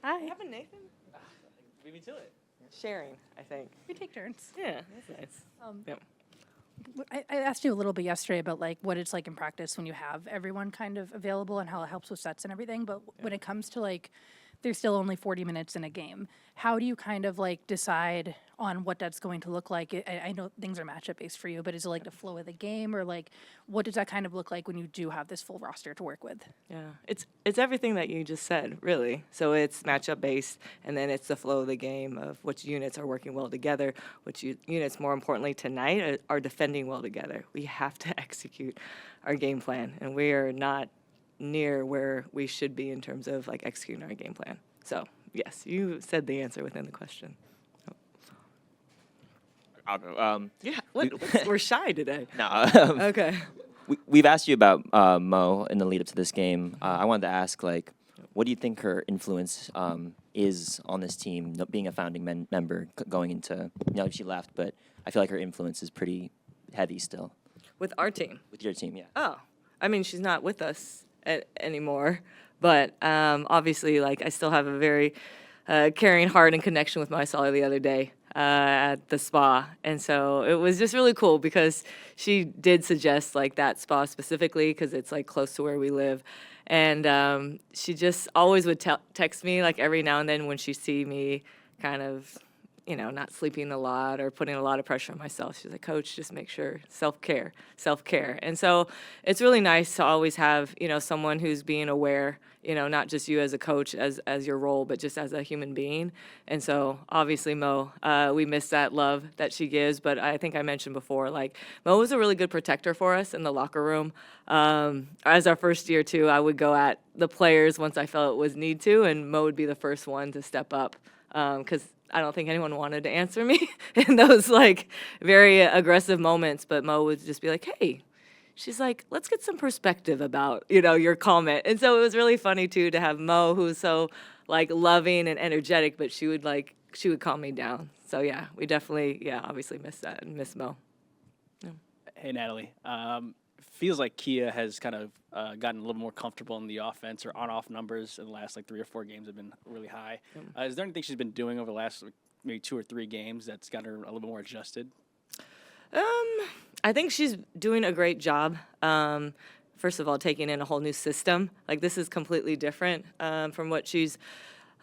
Hi. Having Nathan? Beat me to it. Sharing, I think. We take turns. Yeah, that's nice. Yep. I asked you a little bit yesterday about like what it's like in practice when you have everyone kind of available and how it helps with sets and everything. But when it comes to like, there's still only 40 minutes in a game. How do you kind of like decide on what that's going to look like? I know things are matchup based for you, but is it like the flow of the game or like what does that kind of look like when you do have this full roster to work with? Yeah, it's everything that you just said, really. So it's matchup based, and then it's the flow of the game of which units are working well together, which units, more importantly tonight, are defending well together. We have to execute our game plan, and we are not near where we should be in terms of like executing our game plan. So yes, you said the answer within the question. I'll go. Yeah, we're shy today. No. Okay. We've asked you about Mo in the lead up to this game. I wanted to ask, like, what do you think her influence is on this team, being a founding member going into, she left, but I feel like her influence is pretty heavy still. With our team. With your team, yeah. Oh, I mean, she's not with us anymore, but obviously, like, I still have a very caring heart and connection with Mo. I saw her the other day at the spa, and so it was just really cool because she did suggest like that spa specifically because it's like close to where we live, and she just always would text me like every now and then when she see me kind of not sleeping a lot or putting a lot of pressure on myself. She's like, Coach, just make sure self-care. And so it's really nice to always have, someone who's being aware, not just you as a coach as your role, but just as a human being. And so obviously Mo, we miss that love that she gives, but I think I mentioned before, like Mo was a really good protector for us in the locker room. As our first year too, I would go at the players once I felt it was need to, and Mo would be the first one to step up because I don't think anyone wanted to answer me in those like very aggressive moments, but Mo would just be like, hey, she's like, let's get some perspective about, your comment. And so it was really funny too to have Mo, who's so like loving and energetic, but she would calm me down. So yeah, we definitely, obviously miss that and miss Mo. Yeah. Hey, Natalie. Feels like Kia has kind of gotten a little more comfortable in the offense. Her on-off numbers in the last like 3 or 4 games have been really high. Is there anything she's been doing over the last maybe 2 or 3 games that's got her a little bit more adjusted? I think she's doing a great job. First of all, taking in a whole new system. Like this is completely different from what she's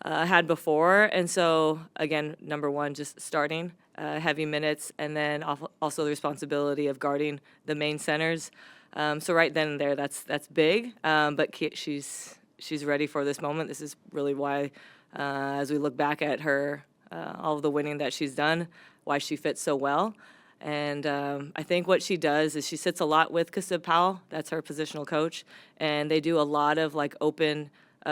had before. And so again, number one, just starting heavy minutes, and then also the responsibility of guarding the main centers. So right then and there, that's big. But she's ready for this moment. This is really why, as we look back at her, all of the winning that she's done, why she fits so well. And I think what she does is she sits a lot with Kasib Powell. That's her positional coach, and they do a lot of like open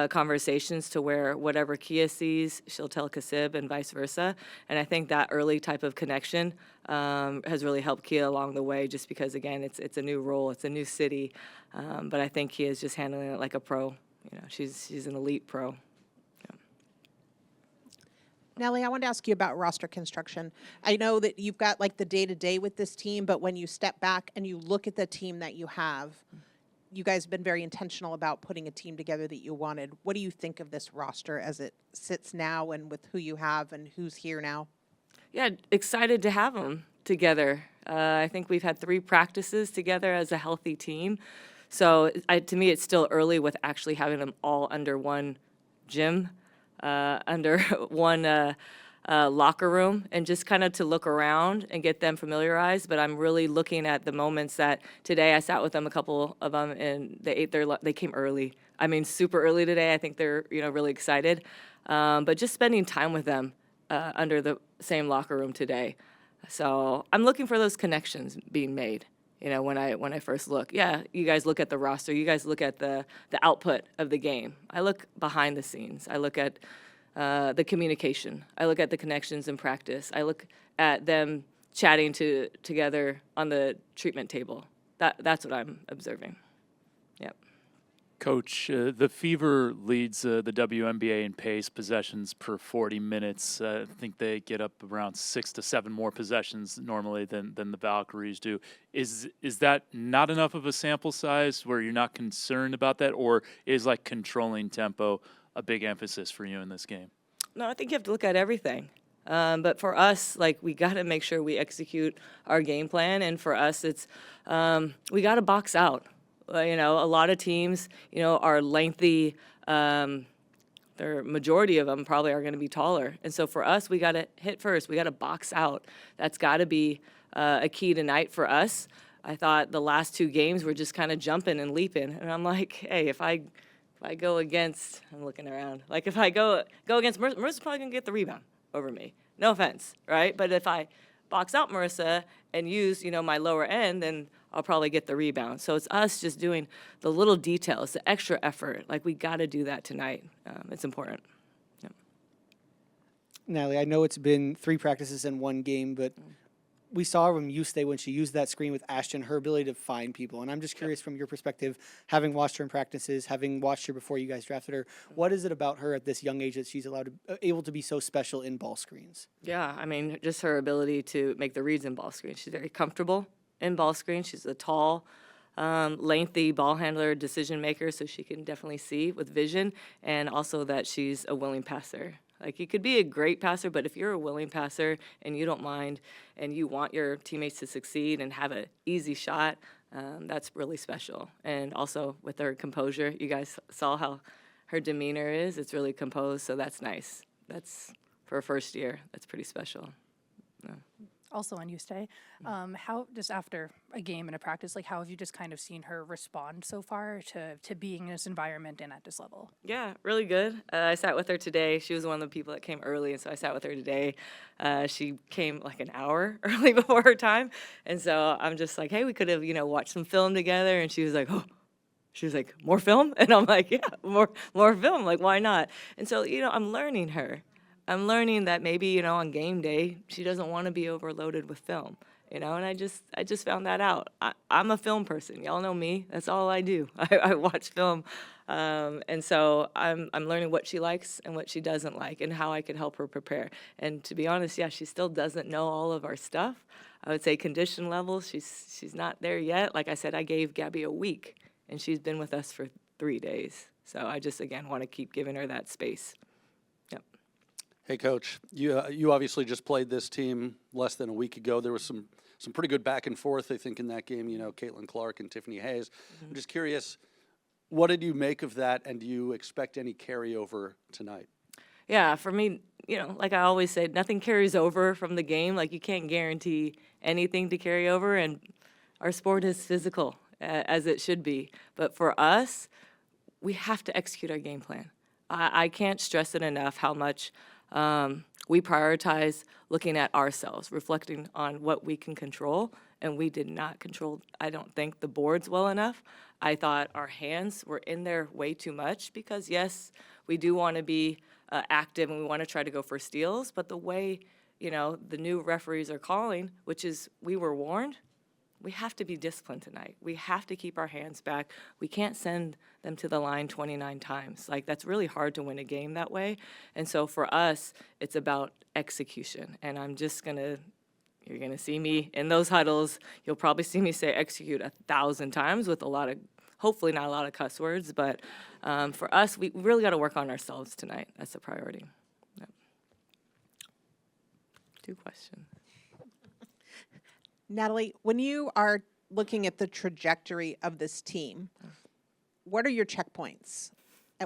conversations to where whatever Kia sees, she'll tell Kasib and vice versa. And I think that early type of connection has really helped Kia along the way, just because, again, it's a new role, it's a new city. But I think Kia is just handling it like a pro. She's an elite pro. Nellie, I wanted to ask you about roster construction. I know that you've got like the day-to-day with this team, but when you step back and you look at the team that you have, you guys have been very intentional about putting a team together that you wanted. What do you think of this roster as it sits now and with who you have and who's here now? Yeah, excited to have them together. I think we've had 3 practices together as a healthy team. So to me, it's still early with actually having them all under one gym, under one locker room, and just kind of to look around and get them familiarized. But I'm really looking at the moments that today I sat with them, a couple of them, and they came early. I mean, super early today. I think they're really excited. But just spending time with them under the same locker room today. So I'm looking for those connections being made. When I first look, you guys look at the roster, you guys look at the output of the game. I look behind the scenes. I look at the communication. I look at the connections in practice. I look at them chatting together on the treatment table. That's what I'm observing. Yep. Coach, the Fever leads the WNBA in pace, possessions per 40 minutes. I think they get up around 6 to 7 more possessions normally than the Valkyries do. Is that not enough of a sample size where you're not concerned about that, or is like controlling tempo a big emphasis for you in this game? No, I think you have to look at everything. But for us, like, we got to make sure we execute our game plan. And for us, it's we got to box out. A lot of teams, are lengthy. The majority of them probably are going to be taller. And so for us, we got to hit first. We got to box out. That's got to be a key tonight for us. I thought the last 2 games were just kind of jumping and leaping. And I'm like, hey, if I go against, I'm looking around, like if I go against Marissa's probably going to get the rebound over me. No offense, right? But if I box out Marissa and use, my lower end, then I'll probably get the rebound. So it's us just doing the little details, the extra effort. Like, we got to do that tonight. It's important. Yep. Natalie, I know it's been 3 practices and 1 game, but we saw from Yuste when she used that screen with Ashton, her ability to find people. And I'm just curious from your perspective, having watched her in practices, having watched her before you guys drafted her, what is it about her at this young age that she's able to be so special in ball screens? Yeah, I mean, just her ability to make the reads in ball screens. She's very comfortable in ball screens. She's a tall, lengthy ball handler, decision maker, so she can definitely see with vision, and also that she's a willing passer. Like, you could be a great passer, but if you're a willing passer and you don't mind and you want your teammates to succeed and have an easy shot, that's really special. And also with her composure, you guys saw how her demeanor is. It's really composed, so that's nice. That's, for a first year, that's pretty special. Yeah. Also on Yuste, how, just after a game and a practice, like, how have you just kind of seen her respond so far to being in this environment and at this level? Yeah, really good. I sat with her today. She was one of the people that came early, and so I sat with her today. She came like an hour early before her time, and so I'm just like, hey, we could have, watched some film together, and she was like, oh. She was like, more film? And I'm like, yeah, more film. Like, why not? And so, I'm learning her. I'm learning that maybe, on game day, she doesn't want to be overloaded with film, and I just found that out. I'm a film person. Y'all know me. That's all I do. I watch film. And so I'm learning what she likes and what she doesn't like and how I can help her prepare. And to be honest, yeah, she still doesn't know all of our stuff. I would say condition levels, she's not there yet. Like I said, I gave Gabby a week, and she's been with us for 3 days. So I just, again, want to keep giving her that space. Hey, Coach, you obviously just played this team less than a week ago. There was some pretty good back and forth, I think, in that game, Caitlin Clark and Tiffany Hayes. I'm just curious, what did you make of that, and do you expect any carryover tonight? Yeah, for me, like I always say, nothing carries over from the game. Like, you can't guarantee anything to carry over, and our sport is physical, as it should be. But for us, we have to execute our game plan. I can't stress it enough how much we prioritize looking at ourselves, reflecting on what we can control, and we did not control, I don't think, the boards well enough. I thought our hands were in there way too much because, yes, we do want to be active and we want to try to go for steals, but the way, the new referees are calling, which is we were warned, we have to be disciplined tonight. We have to keep our hands back. We can't send them to the line 29 times. Like, that's really hard to win a game that way. And so for us, it's about execution. And I'm just you're going to see me in those huddles. You'll probably see me say execute 1,000 times with hopefully not a lot of cuss words. But for us, we really got to work on ourselves tonight. That's a priority. Yep. 2 questions. Natalie, when you are looking at the trajectory of this team, what are your checkpoints?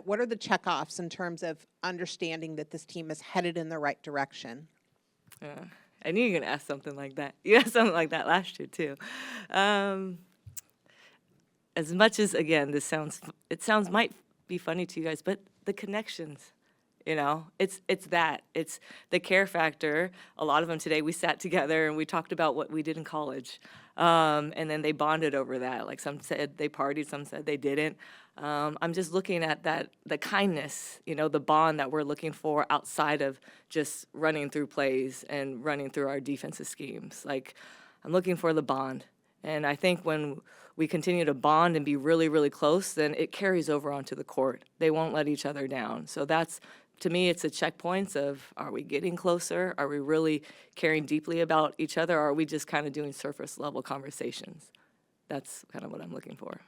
What are the checkoffs in terms of understanding that this team is headed in the right direction? I knew you were going to ask something like that. You asked something like that last year, too. As much as, again, it might be funny to you guys, but the connections, it's that. It's the care factor. A lot of them today, we sat together and we talked about what we did in college. And then they bonded over that. Like, some said they partied, some said they didn't. I'm just looking at that, the kindness, the bond that we're looking for outside of just running through plays and running through our defensive schemes. Like, I'm looking for the bond. And I think when we continue to bond and be really, really close, then it carries over onto the court. They won't let each other down. So to me, it's a checkpoints of, are we getting closer? Are we really caring deeply about each other? Or are we just kind of doing surface level conversations? That's kind of what I'm looking for.